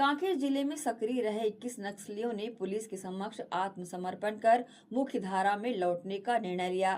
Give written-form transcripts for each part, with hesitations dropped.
कांकेर जिले में सक्रिय रहे 21 नक्सलियों ने पुलिस के समक्ष आत्मसमर्पण कर मुख्य धारा में लौटने का निर्णय लिया।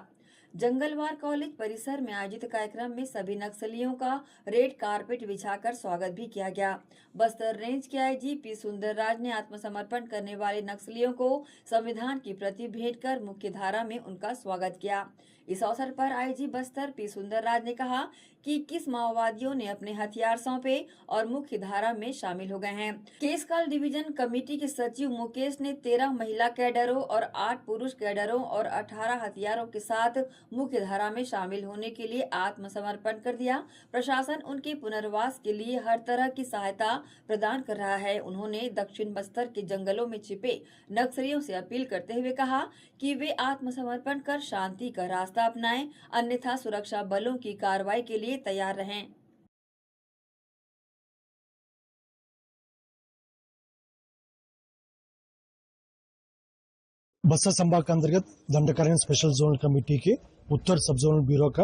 जंगलवार कॉलेज परिसर में आयोजित कार्यक्रम में सभी नक्सलियों का रेड कारपेट बिछाकर स्वागत भी किया गया। बस्तर रेंज के आईजी पी सुंदरराज ने आत्मसमर्पण करने वाले नक्सलियों को संविधान की प्रति भेंट कर मुख्य धारा में उनका स्वागत किया। इस अवसर पर आईजी बस्तर पी सुंदरराज ने कहा कि 21 माओवादियों ने अपने हथियार सौंपे और मुख्य धारा में शामिल हो गए हैं। केसकाल डिवीजन कमेटी के सचिव मुकेश ने 13 महिला कैडरों और 8 पुरुष कैडरों और 18 हथियारों के साथ मुख्य धारा में शामिल होने के लिए आत्मसमर्पण कर दिया। प्रशासन उनके पुनर्वास के लिए हर तरह की सहायता प्रदान कर रहा है। उन्होंने दक्षिण बस्तर के जंगलों में छिपे नक्सलियों से अपील करते हुए कहा कि वे आत्मसमर्पण कर शांति का रास्ता अपनाएं, अन्यथा सुरक्षा बलों की कार्रवाई के लिए तैयार रहें। बस्तर संभाग के अंतर्गत दंडकारण्य स्पेशल जोनल कमेटी के उत्तर सब जोनल ब्यूरो का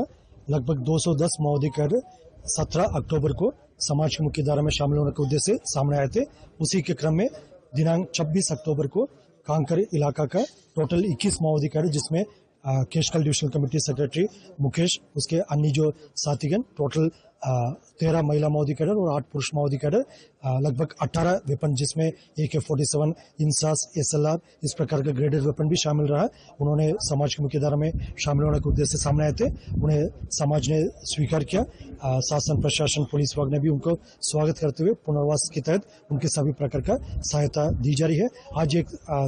लगभग 210 माओवादी कैडर 17 अक्टूबर को समाज की मुख्य धारा में शामिल होने के उद्देश्य से सामने आए थे। उसी के क्रम में दिनांक 26 अक्टूबर को कांकर इलाका का टोटल 21 माओवादी कैडर, जिसमें Keshkal divisional committee secretary Mukesh, उसके अन्य जो साथीगण, टोटल 13 महिला माओवादी कैडर और 8 पुरुष माओवादी कैडर, लगभग 18 वेपन, जिसमें AK-47, इंसास, SLR, इस प्रकार का ग्रेडेड वेपन भी शामिल रहा। उन्होंने समाज की मुख्य धारा में शामिल होने के उद्देश्य से सामने आए थे। उन्हें समाज ने स्वीकार किया। शासन, प्रशासन, पुलिस विभाग ने भी उनको स्वागत करते हुए पुनर्वास के तहत उनके सभी प्रकार का सहायता दी जा रही है। आज एक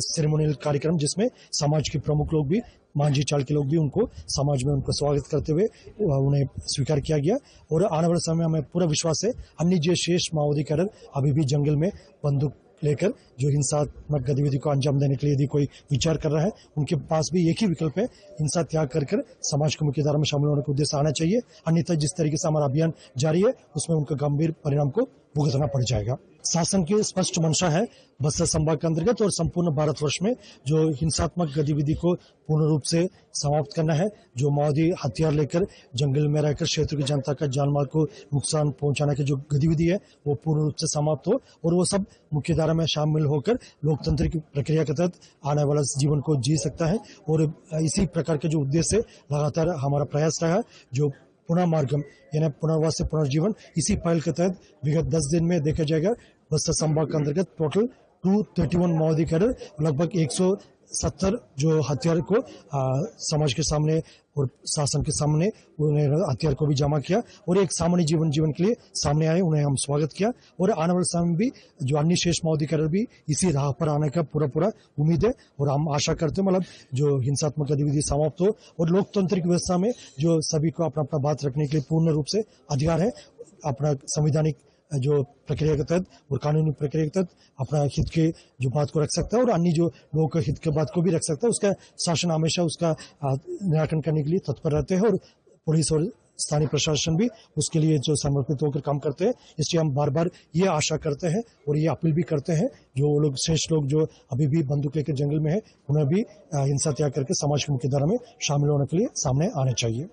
सेरेमोनियल कार्यक्रम, जिसमें समाज के प्रमुख लोग भी, मांझी चाल के लोग भी, उनको समाज में उनको स्वागत करते हुए उन्हें स्वीकार किया गया। और आने वाले समय में हमें पूरा विश्वास है अन्य जो शेष माओवादी कैडर अभी भी जंगल में बंदूक लेकर जो हिंसात्मक गतिविधि को अंजाम देने के लिए यदि कोई विचार कर रहा है, उनके पास भी एक ही विकल्प है, हिंसा त्याग कर समाज की मुख्य धारा में शामिल होने का उद्देश्य आना चाहिए। अन्यथा जिस तरीके से हमारा अभियान जारी है, उसमें उनका गंभीर परिणाम को भुगतना पड़ जाएगा। शासन की स्पष्ट मंशा है बस्तर संभाग के अंतर्गत और संपूर्ण भारतवर्ष में जो हिंसात्मक गतिविधि को पूर्ण रूप से समाप्त करना है। जो माओवादी हथियार लेकर जंगल में रहकर क्षेत्र की जनता का जानमाल को नुकसान पहुंचाने की जो गतिविधि है, वो पूर्ण रूप से समाप्त हो और वो सब मुख्य धारा में शामिल होकर लोकतंत्र की प्रक्रिया के तहत आने वाला जीवन को जी सकता है। और इसी प्रकार के जो उद्देश्य लगातार हमारा प्रयास रहा, जो पुनर्मार्गम यानी पुनर्वास से पुनर्जीवन, इसी पहल के तहत विगत 10 दिन में देखा जाएगा बस्तर संभाग के अंतर्गत टोटल 231 माओवादी कैडर, लगभग 170 जो हथियार को समाज के सामने और शासन के सामने उन्हें हथियार को भी जमा किया और एक सामान्य जीवन के लिए सामने आए। उन्हें हम स्वागत किया और आने वाले समय में भी जो अन्य शेष माओवादी कैडर भी इसी राह पर आने का पूरा उम्मीद है। और हम आशा करते हैं मतलब जो हिंसात्मक गतिविधि समाप्त हो और लोकतांत्रिक व्यवस्था में जो सभी को अपना अपना बात रखने के लिए पूर्ण रूप से अधिकार है, अपना संवैधानिक जो प्रक्रिया के तहत और कानूनी प्रक्रिया के तहत अपना हित के जो बात को रख सकता है और अन्य जो लोगों के हित के बात को भी रख सकता है, उसका शासन हमेशा उसका निराकरण करने के लिए तत्पर रहते हैं। और पुलिस और स्थानीय प्रशासन भी उसके लिए जो समर्पित होकर काम करते हैं। इसलिए हम बार बार ये आशा करते हैं और ये अपील भी करते हैं जो लोग शेष लोग जो अभी भी बंदूक लेकर जंगल में है, उन्हें भी हिंसा त्याग करके समाज की मुख्य धारा में शामिल होने के लिए सामने आने चाहिए।